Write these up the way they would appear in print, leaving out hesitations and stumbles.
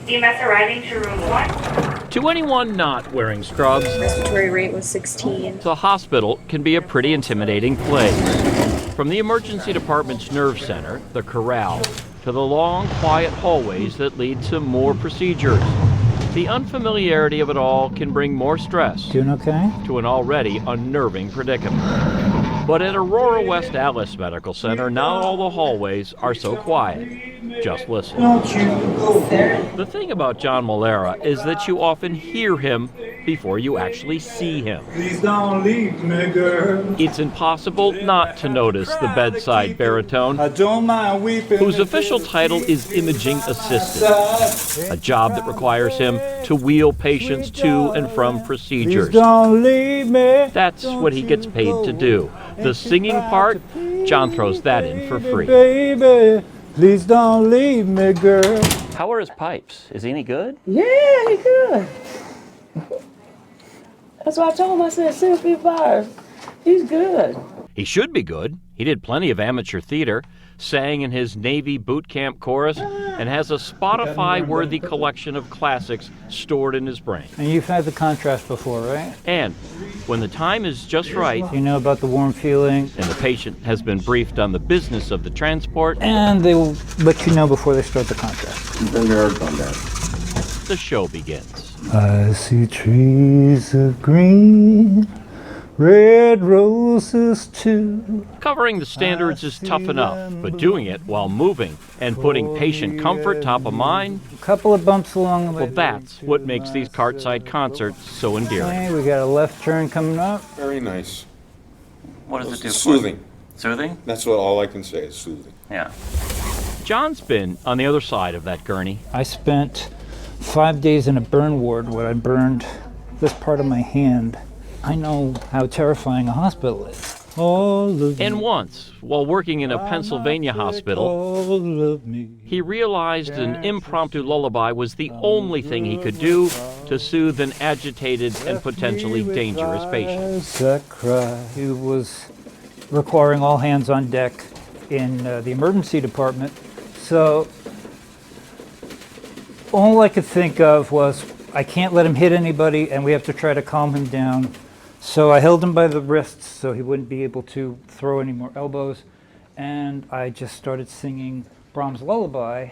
EMS arriving to room 1. To anyone not wearing scrubs, Respiratory rate was 16. the hospital can be a pretty intimidating place. From the emergency department's nerve center, the corral, to the long, quiet hallways that lead to more procedures. The unfamiliarity of it all can bring more stress Doing okay? to an already unnerving predicament. But at Aurora West Alice Medical Center, not all the hallways are so quiet. Just listen. The thing about John Malera is that you often hear him before you actually see him. Please don't leave me, girl. It's impossible not to notice the bedside baritone, I don't mind weeping. whose official title is imaging assistant, a job that requires him to wheel patients to and from procedures. Please don't leave me. That's what he gets paid to do. The singing part, John throws that in for free. Baby, please don't leave me, girl. How are his pipes? Is he any good? Yeah, he good. That's why I told him, I said, 60 bars. He's good. He should be good. He did plenty of amateur theater, sang in his Navy boot camp chorus, and has a Spotify-worthy collection of classics stored in his brain. And you've had the contrast before, right? And when the time is just right, You know about the warm feeling. and the patient has been briefed on the business of the transport, And they will let you know before they start the contrast. the show begins. I see trees of green, red roses too. Covering the standards is tough enough, but doing it while moving and putting patient comfort top of mind, A couple of bumps along the way. well, that's what makes these cartside concerts so endearing. Okay, we got a left turn coming up. Very nice. What does it do? Soothing. Soothing? That's what all I can say is soothing. Yeah. John's been on the other side of that gurney. I spent 5 days in a burn ward where I burned this part of my hand. I know how terrifying a hospital is. All of And me, once, while working in a Pennsylvania hospital, all of me. he realized an impromptu lullaby was the only thing he could do to soothe an agitated and potentially dangerous patient. As I cry. It was requiring all hands on deck in the emergency department. So all I could think of was, I can't let him hit anybody, and we have to try to calm him down. So I held him by the wrists so he wouldn't be able to throw any more elbows. And I just started singing Brahms' Lullaby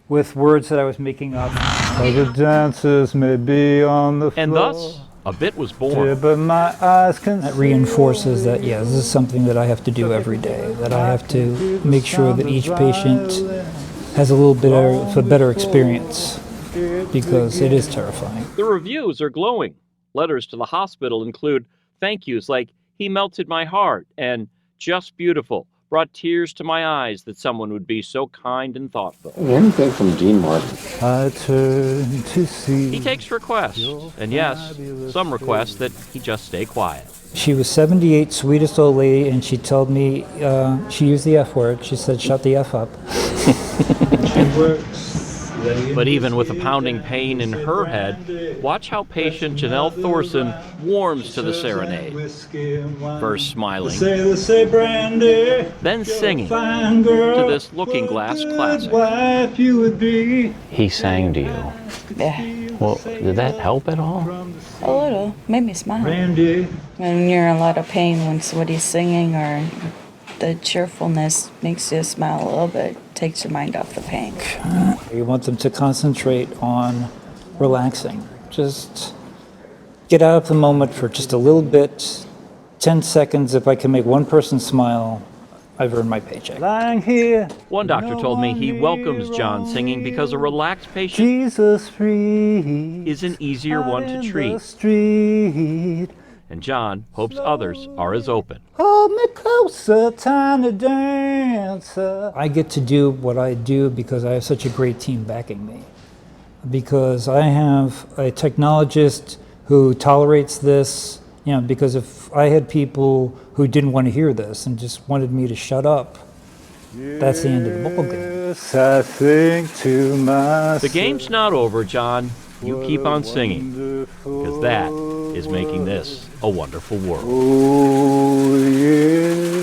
with words that I was making up. Other dancers may be on the floor. And thus, a bit was Yeah, born. but my eyes can That reinforces that, yeah, this is something that I have to do every day, that I have to make sure that each patient has a little bit of a better experience, because it is terrifying. The reviews are glowing. Letters to the hospital include thank yous like, "He melted my heart," and "Just beautiful, brought tears to my eyes that someone would be so kind and thoughtful." Anything from Dean Martin. I turn to see. He takes requests, and yes, some request that he just stay quiet. She was 78, sweetest old lady, and she told me, she used the F word, she said, shut the F up. She works. But even with a pounding pain in her head, watch how patient Janelle Thorson warms to the serenade. First smiling, Say brandy. then singing Fine girl. to this Looking Glass classic. Wife you would be. He sang to you. Yeah, Well, did that help at all? a little. Made me smile. Brandy. When you're in a lot of pain, when somebody's singing or the cheerfulness makes you smile a little bit, takes your mind off the pain. You want them to concentrate on relaxing. Just get out of the moment for just a little bit, 10 seconds. If I can make one person smile, I've earned my paycheck. Lying here. One doctor told me he welcomes John singing because a relaxed patient Jesus free. is an easier one to treat. Street. And John hopes others are as open. Hold me closer, time to dance. I get to do what I do because I have such a great team backing me. Because I have a technologist who tolerates this, because if I had people who didn't want to hear this and just wanted me to shut up, that's the end of the ballgame. Yes, I think to myself. The game's not over, John. You keep on singing, because that is making this a wonderful world. Oh, yeah.